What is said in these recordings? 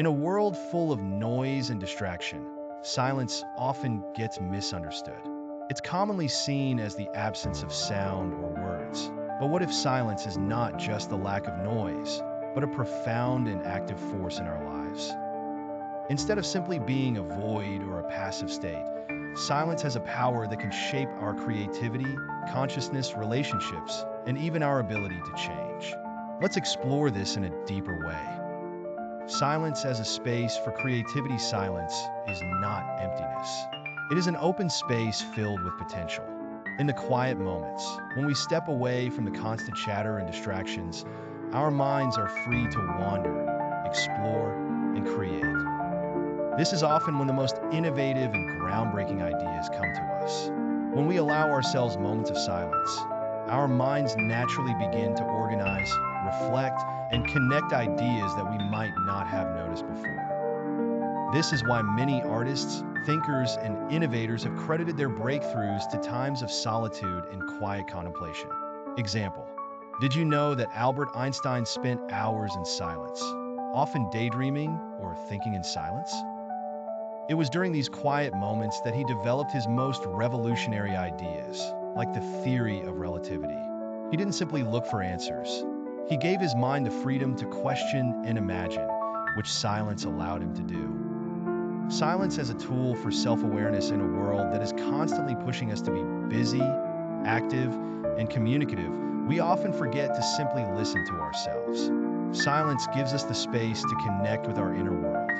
In a world full of noise and distraction, silence often gets misunderstood. It's commonly seen as the absence of sound or words. But what if silence is not just the lack of noise, but a profound and active force in our lives? Instead of simply being a void or a passive state, silence has a power that can shape our creativity, consciousness, relationships, and even our ability to change. Let's explore this in a deeper way. Silence as a space for creativity. Silence is not emptiness. It is an open space filled with potential. In the quiet moments, when we step away from the constant chatter and distractions, our minds are free to wander, explore, and create. This is often when the most innovative and groundbreaking ideas come to us. When we allow ourselves moments of silence, our minds naturally begin to organize, reflect, and connect ideas that we might not have noticed before. This is why many artists, thinkers, and innovators have credited their breakthroughs to times of solitude and quiet contemplation. Example: did you know that Albert Einstein spent hours in silence, often daydreaming or thinking in silence? It was during these quiet moments that he developed his most revolutionary ideas, like the theory of relativity. He didn't simply look for answers. He gave his mind the freedom to question and imagine, which silence allowed him to do. Silence as a tool for self-awareness in a world that is constantly pushing us to be busy, active, and communicative, we often forget to simply listen to ourselves. Silence gives us the space to connect with our inner world,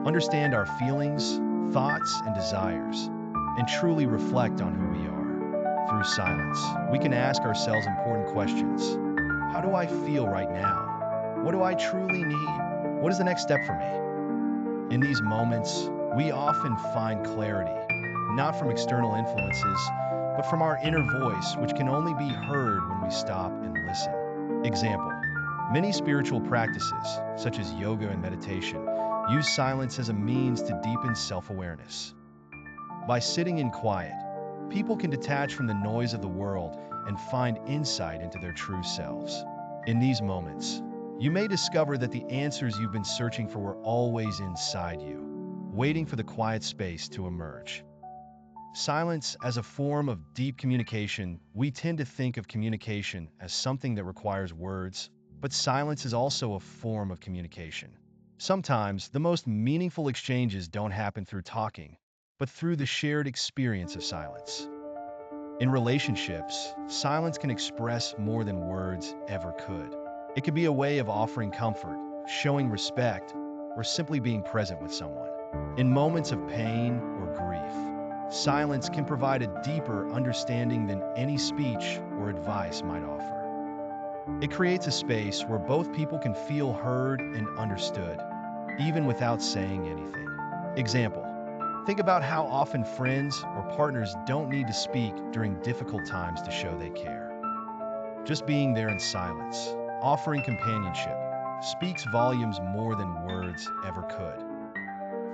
understand our feelings, thoughts, and desires, and truly reflect on who we are. Through silence, we can ask ourselves important questions. How do I feel right now? What do I truly need? What is the next step for me? In these moments, we often find clarity, not from external influences, but from our inner voice, which can only be heard when we stop and listen. Example: many spiritual practices, such as yoga and meditation, use silence as a means to deepen self-awareness. By sitting in quiet, people can detach from the noise of the world and find insight into their true selves. In these moments, you may discover that the answers you've been searching for were always inside you, waiting for the quiet space to emerge. Silence as a form of deep communication. We tend to think of communication as something that requires words, but silence is also a form of communication. Sometimes, the most meaningful exchanges don't happen through talking, but through the shared experience of silence. In relationships, silence can express more than words ever could. It can be a way of offering comfort, showing respect, or simply being present with someone. In moments of pain or grief, silence can provide a deeper understanding than any speech or advice might offer. It creates a space where both people can feel heard and understood, even without saying anything. Example: think about how often friends or partners don't need to speak during difficult times to show they care. Just being there in silence, offering companionship, speaks volumes more than words ever could.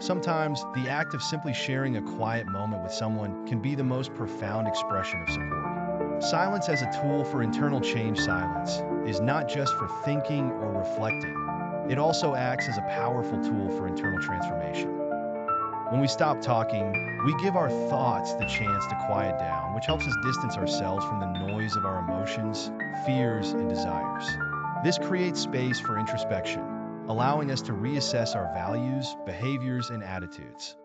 Sometimes, the act of simply sharing a quiet moment with someone can be the most profound expression of support. Silence as a tool for internal change. Silence is not just for thinking or reflecting. It also acts as a powerful tool for internal transformation. When we stop talking, we give our thoughts the chance to quiet down, which helps us distance ourselves from the noise of our emotions, fears, and desires. This creates space for introspection, allowing us to reassess our values, behaviors, and attitudes.